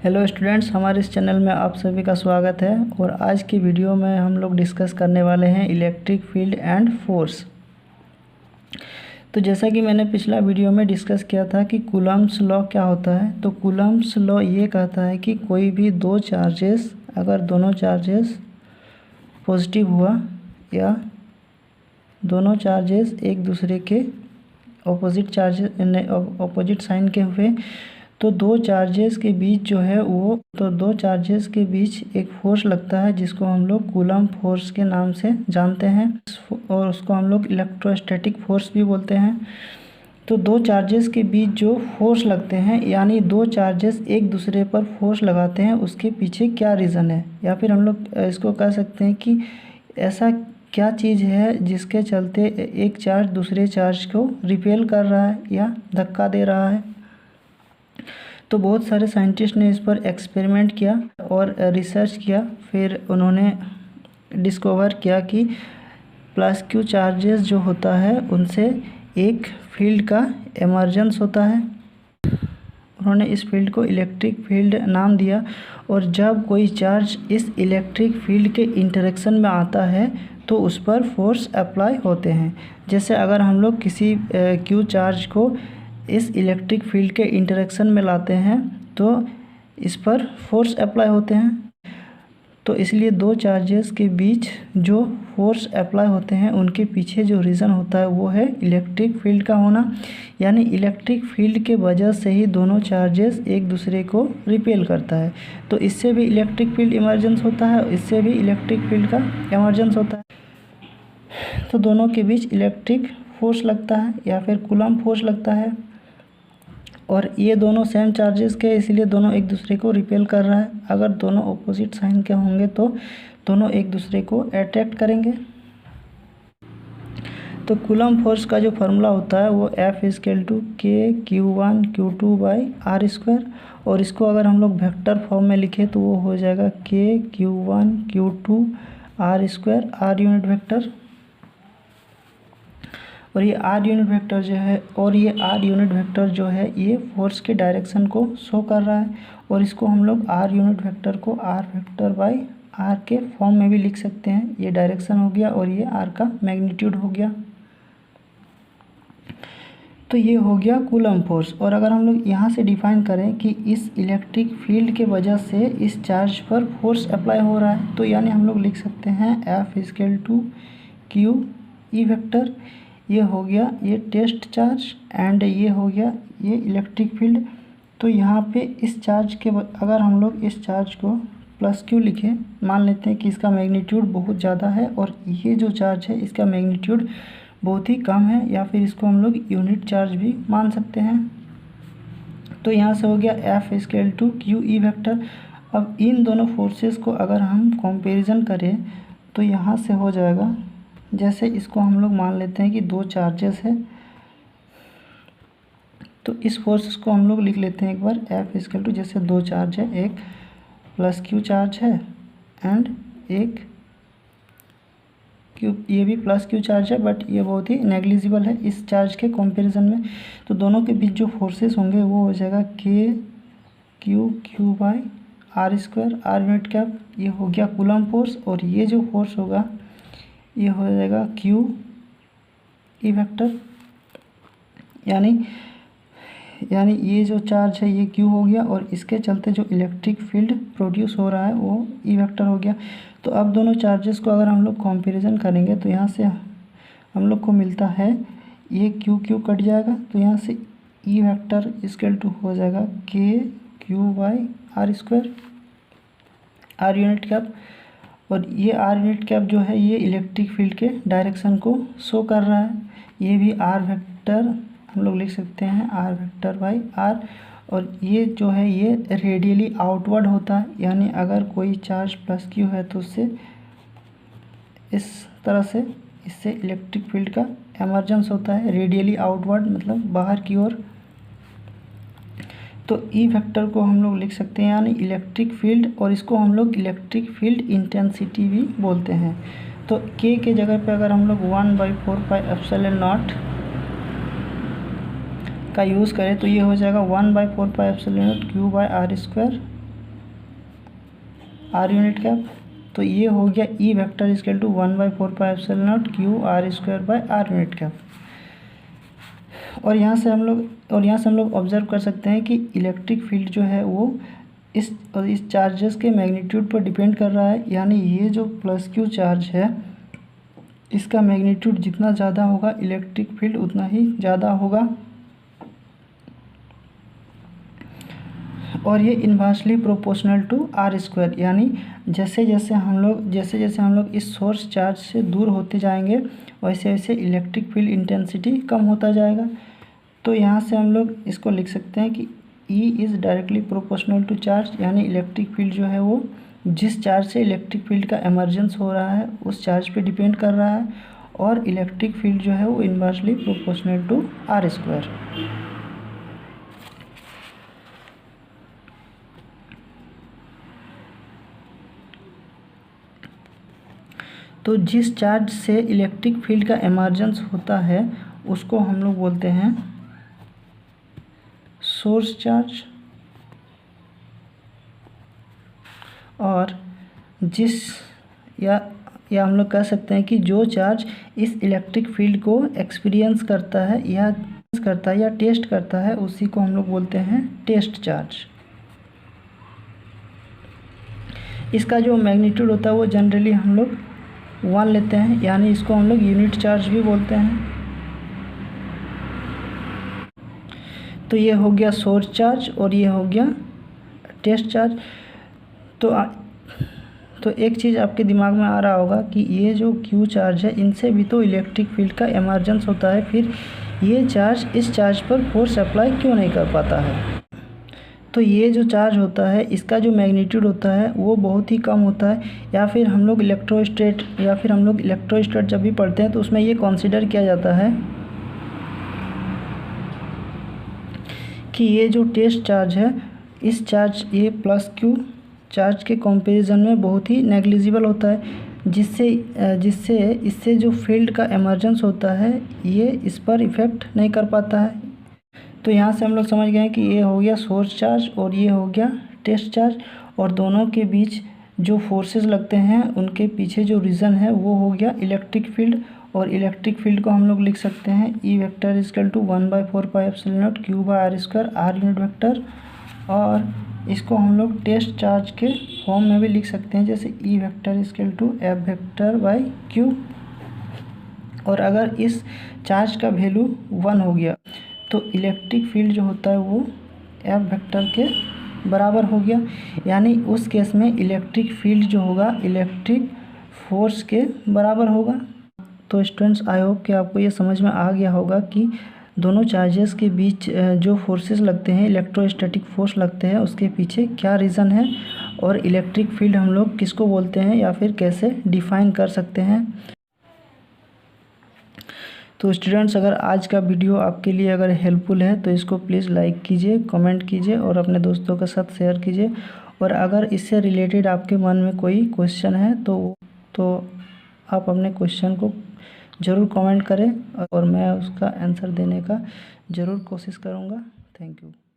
Hello students, हमारे इस channel में आप सभी का स्वागत है। और आज की वीडियो में हम लोग डिस्कस करने वाले हैं इलेक्ट्रिक फील्ड एंड फोर्स। तो जैसा कि मैंने पिछला वीडियो में डिस्कस किया था कि कूलम्ब्स लॉ क्या होता है, तो कूलम्ब्स लॉ ये कहता है कि कोई भी दो चार्जेस, अगर दोनों चार्जेस पॉजिटिव हुआ या दोनों चार्जेस एक दूसरे के ऑपोजिट साइन के हुए, तो दो चार्जेस के बीच जो है दो चार्जेस के बीच एक फोर्स लगता है जिसको हम लोग कूलम्ब फोर्स के नाम से जानते हैं, और उसको हम लोग इलेक्ट्रोस्टैटिक फोर्स भी बोलते हैं। तो दो चार्जेस के बीच जो फोर्स लगते हैं, यानी दो चार्जेस एक दूसरे पर फोर्स लगाते हैं, उसके पीछे क्या रीज़न है, या फिर हम लोग इसको कह सकते हैं कि ऐसा क्या चीज़ है जिसके चलते एक चार्ज दूसरे चार्ज को रिपेल कर रहा है या धक्का दे रहा है। तो बहुत सारे साइंटिस्ट ने इस पर एक्सपेरिमेंट किया और रिसर्च किया। फिर उन्होंने डिस्कवर किया कि प्लस क्यू चार्जेस जो होता है उनसे एक फील्ड का एमर्जेंस होता है। उन्होंने इस फील्ड को इलेक्ट्रिक फील्ड नाम दिया। और जब कोई चार्ज इस इलेक्ट्रिक फील्ड के इंटरेक्शन में आता है तो उस पर फोर्स अप्लाई होते हैं। जैसे अगर हम लोग किसी क्यू चार्ज को इस इलेक्ट्रिक फील्ड के इंटरेक्शन में लाते हैं तो इस पर फोर्स अप्लाई होते हैं। तो इसलिए दो चार्जेस के बीच जो फोर्स अप्लाई होते हैं उनके पीछे जो रीज़न होता है वो है इलेक्ट्रिक फील्ड का होना। यानी इलेक्ट्रिक फील्ड के वजह से ही दोनों चार्जेस एक दूसरे को रिपेल करता है। तो इससे भी इलेक्ट्रिक फील्ड इमर्जेंस होता है, इससे भी इलेक्ट्रिक फील्ड का इमर्जेंस होता है। तो दोनों के बीच इलेक्ट्रिक फोर्स लगता है या फिर कूलम्ब फोर्स लगता है। और ये दोनों सेम चार्जेस के, इसलिए दोनों एक दूसरे को रिपेल कर रहा है। अगर दोनों ऑपोजिट साइन के होंगे तो दोनों एक दूसरे को अट्रैक्ट करेंगे। तो कूलम्ब फोर्स का जो फार्मूला होता है वो F=K(Q1Q2/r²। और इसको अगर हम लोग वेक्टर फॉर्म में लिखें तो वो हो जाएगा K(Q1Q2)r², r यूनिट वेक्टर। और ये r यूनिट वेक्टर जो है ये फोर्स के डायरेक्शन को शो कर रहा है। और इसको हम लोग r यूनिट वेक्टर को r के फॉर्म में भी लिख सकते हैं। ये डायरेक्शन हो गया और ये r का मैग्नीट्यूड हो गया। तो ये हो गया कूलम्ब फोर्स। और अगर हम लोग यहाँ से डिफाइन करें कि इस इलेक्ट्रिक फील्ड के वजह से इस चार्ज पर फोर्स अप्लाई हो रहा है, तो यानी हम लोग लिख सकते हैं F=QE वेक्टर। ये हो गया ये टेस्ट चार्ज एंड ये हो गया ये इलेक्ट्रिक फील्ड। तो यहाँ पे इस चार्ज के अगर हम लोग इस चार्ज को प्लस क्यू लिखें, मान लेते हैं कि इसका मैग्नीट्यूड बहुत ज़्यादा है और ये जो चार्ज है इसका मैग्नीट्यूड बहुत ही कम है, या फिर इसको हम लोग यूनिट चार्ज भी मान सकते हैं। तो यहाँ से हो गया F=QE वेक्टर। अब इन दोनों फोर्सेस को अगर हम कंपैरिजन करें तो यहाँ से हो जाएगा, जैसे इसको हम लोग मान लेते हैं कि दो चार्जेस है, तो इस फोर्सेस को हम लोग लिख लेते हैं एक बार F= जैसे दो चार्ज है, एक प्लस क्यू चार्ज है एंड एक क्यू, ये भी प्लस क्यू चार्ज है बट ये बहुत ही नेग्लिजिबल है इस चार्ज के कंपैरिजन में। तो दोनों के बीच जो फोर्सेस होंगे वो हो जाएगा K(Q)/r², r यूनिट कैप। ये हो गया कूलम्ब फोर्स। और ये जो फोर्स होगा ये हो जाएगा QE वेक्टर। यानी ये जो चार्ज है ये Q हो गया और इसके चलते जो इलेक्ट्रिक फील्ड प्रोड्यूस हो रहा है वो E वेक्टर हो गया। तो अब दोनों चार्जेस को अगर हम लोग कंपैरिजन करेंगे तो यहाँ से हम लोग को मिलता है ये Q कट जाएगा, तो यहाँ से E वेक्टर = हो जाएगा KQ/r², r यूनिट कैप। और ये r यूनिट कैप जो है ये इलेक्ट्रिक फील्ड के डायरेक्शन को शो कर रहा है। ये भी r वेक्टर हम लोग लिख सकते हैं r/r। और ये जो है ये रेडियली आउटवर्ड होता है, यानी अगर कोई चार्ज प्लस क्यू है तो उससे इस तरह से इससे इलेक्ट्रिक फील्ड का एमर्जेंस होता है, रेडियली आउटवर्ड मतलब बाहर की ओर। तो ई वेक्टर को हम लोग लिख सकते हैं यानी इलेक्ट्रिक फील्ड, और इसको हम लोग इलेक्ट्रिक फील्ड इंटेंसिटी भी बोलते हैं। तो के जगह पे अगर हम लोग 1/4πε0 का यूज़ करें तो ये हो जाएगा 1/4πε0 Q/r²। R unit cap. तो ये हो गया E vector equal to 1/4πε0 Q r square by r unit cap. और यहाँ से हम लोग ऑब्जर्व कर सकते हैं कि इलेक्ट्रिक फील्ड जो है वो इस चार्जेस के मैग्नीट्यूड पर डिपेंड कर रहा है। यानी ये जो प्लस क्यू चार्ज है इसका मैग्नीट्यूड जितना ज़्यादा होगा इलेक्ट्रिक फील्ड उतना ही ज़्यादा होगा। और ये inversely proportional to r square. यानी जैसे जैसे हम लोग इस सोर्स चार्ज से दूर होते जाएंगे वैसे वैसे इलेक्ट्रिक फील्ड इंटेंसिटी कम होता जाएगा। तो यहाँ से हम लोग इसको लिख सकते हैं कि E is directly proportional to charge. यानी इलेक्ट्रिक फील्ड जो है वो जिस चार्ज से इलेक्ट्रिक फील्ड का एमर्जेंस हो रहा है उस चार्ज पे डिपेंड कर रहा है। और इलेक्ट्रिक फील्ड जो है वो inversely proportional to r square. तो जिस चार्ज से इलेक्ट्रिक फील्ड का एमर्जेंस होता है उसको हम लोग बोलते हैं सोर्स चार्ज। और या हम लोग कह सकते हैं कि जो चार्ज इस इलेक्ट्रिक फील्ड को एक्सपीरियंस करता है या टेस्ट करता है उसी को हम लोग बोलते हैं टेस्ट चार्ज। इसका जो मैग्नीट्यूड होता है वो जनरली हम लोग 1 लेते हैं। यानी इसको हम लोग यूनिट चार्ज भी बोलते हैं। तो ये हो गया सोर्स चार्ज और ये हो गया टेस्ट चार्ज। तो एक चीज़ आपके दिमाग में आ रहा होगा कि ये जो क्यू चार्ज है इनसे भी तो इलेक्ट्रिक फील्ड का एमर्जेंस होता है, फिर ये चार्ज इस चार्ज पर फोर्स अप्लाई क्यों नहीं कर पाता है। तो ये जो चार्ज होता है इसका जो मैग्नीट्यूड होता है वो बहुत ही कम होता है। या फिर हम लोग इलेक्ट्रोस्टैट जब भी पढ़ते हैं तो उसमें ये कंसीडर किया जाता है कि ये जो टेस्ट चार्ज है इस चार्ज ये प्लस क्यू चार्ज के कंपैरिजन में बहुत ही नेग्लिजिबल होता है, जिससे इससे जो फील्ड का एमर्जेंस होता है ये इस पर इफ़ेक्ट नहीं कर पाता है। तो यहाँ से हम लोग समझ गए कि ये हो गया सोर्स चार्ज और ये हो गया टेस्ट चार्ज। और दोनों के बीच जो फोर्सेस लगते हैं उनके पीछे जो रीज़न है वो हो गया इलेक्ट्रिक फील्ड। और इलेक्ट्रिक फील्ड को हम लोग लिख सकते हैं E vector equal to 1/4πε0 Q by R square R unit vector. और इसको हम लोग टेस्ट चार्ज के फॉर्म में भी लिख सकते हैं जैसे E vector equal to F vector by q. और अगर इस चार्ज का वैल्यू 1 हो गया तो इलेक्ट्रिक फील्ड जो होता है वो एफ वेक्टर के बराबर हो गया। यानी उस केस में इलेक्ट्रिक फील्ड जो होगा इलेक्ट्रिक फोर्स के बराबर होगा। तो स्टूडेंट्स आई होप कि आपको ये समझ में आ गया होगा कि दोनों चार्जेस के बीच जो फोर्सेस लगते हैं इलेक्ट्रोस्टैटिक फोर्स लगते हैं उसके पीछे क्या रीज़न है और इलेक्ट्रिक फील्ड हम लोग किसको बोलते हैं या फिर कैसे डिफ़ाइन कर सकते हैं। तो स्टूडेंट्स अगर आज का वीडियो आपके लिए अगर हेल्पफुल है तो इसको प्लीज़ लाइक कीजिए, कमेंट कीजिए और अपने दोस्तों के साथ शेयर कीजिए। और अगर इससे रिलेटेड आपके मन में कोई क्वेश्चन है तो आप अपने क्वेश्चन को ज़रूर कमेंट करें और मैं उसका आंसर देने का ज़रूर कोशिश करूँगा। Thank you.